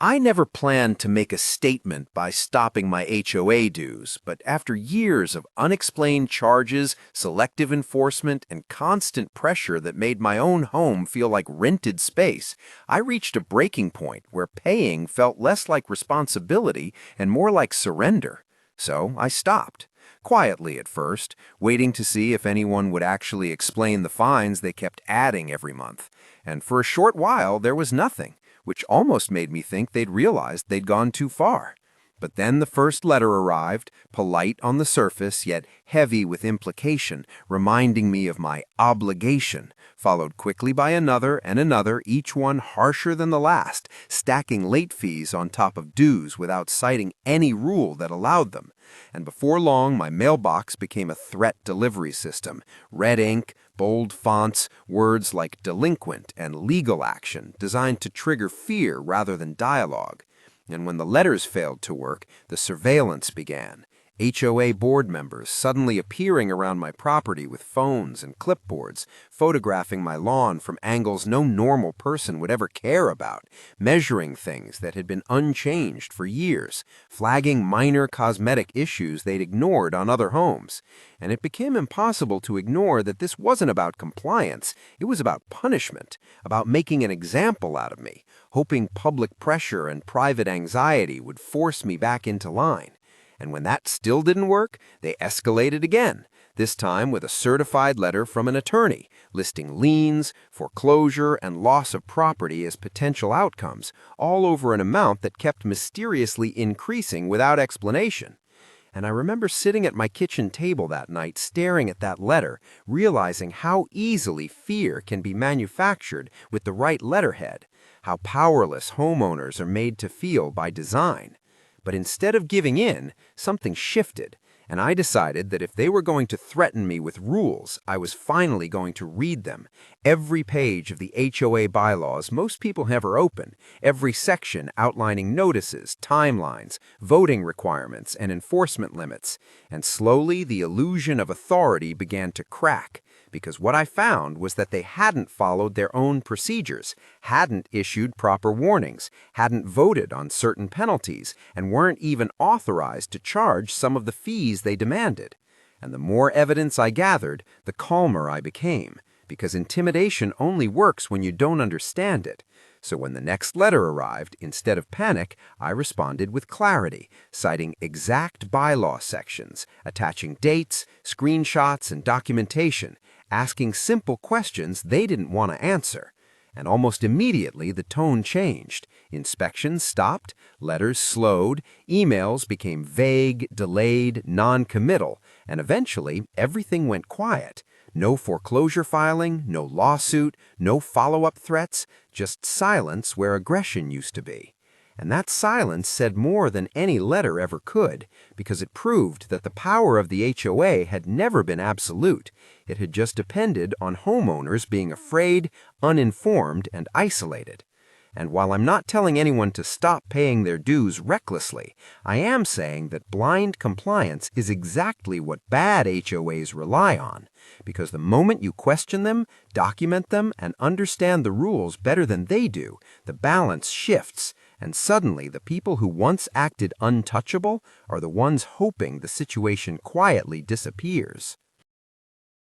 I never planned to make a statement by stopping my HOA dues, but after years of unexplained charges, selective enforcement, and constant pressure that made my own home feel like rented space, I reached a breaking point where paying felt less like responsibility and more like surrender. So I stopped. Quietly at first, waiting to see if anyone would actually explain the fines they kept adding every month. And for a short while, there was nothing, which almost made me think they'd realized they'd gone too far. But then the first letter arrived, polite on the surface, yet heavy with implication, reminding me of my obligation, followed quickly by another and another, each one harsher than the last, stacking late fees on top of dues without citing any rule that allowed them. And before long, my mailbox became a threat delivery system. Red ink, bold fonts, words like delinquent and legal action, designed to trigger fear rather than dialogue. And when the letters failed to work, the surveillance began. HOA board members suddenly appearing around my property with phones and clipboards, photographing my lawn from angles no normal person would ever care about, measuring things that had been unchanged for years, flagging minor cosmetic issues they'd ignored on other homes. And it became impossible to ignore that this wasn't about compliance, it was about punishment, about making an example out of me, hoping public pressure and private anxiety would force me back into line. And when that still didn't work, they escalated again, this time with a certified letter from an attorney, listing liens, foreclosure, and loss of property as potential outcomes, all over an amount that kept mysteriously increasing without explanation. And I remember sitting at my kitchen table that night staring at that letter, realizing how easily fear can be manufactured with the right letterhead, how powerless homeowners are made to feel by design. But instead of giving in, something shifted, and I decided that if they were going to threaten me with rules, I was finally going to read them. Every page of the HOA bylaws most people never open, every section outlining notices, timelines, voting requirements, and enforcement limits. And slowly the illusion of authority began to crack, because what I found was that they hadn't followed their own procedures, hadn't issued proper warnings, hadn't voted on certain penalties, and weren't even authorized to charge some of the fees they demanded. And the more evidence I gathered, the calmer I became, because intimidation only works when you don't understand it. So when the next letter arrived, instead of panic, I responded with clarity, citing exact bylaw sections, attaching dates, screenshots, and documentation, asking simple questions they didn't want to answer. And almost immediately the tone changed. Inspections stopped, letters slowed, emails became vague, delayed, non-committal, and eventually everything went quiet. No foreclosure filing, no lawsuit, no follow-up threats, just silence where aggression used to be. And that silence said more than any letter ever could, because it proved that the power of the HOA had never been absolute. It had just depended on homeowners being afraid, uninformed, and isolated. And while I'm not telling anyone to stop paying their dues recklessly, I am saying that blind compliance is exactly what bad HOAs rely on, because the moment you question them, document them, and understand the rules better than they do, the balance shifts, and suddenly the people who once acted untouchable are the ones hoping the situation quietly disappears.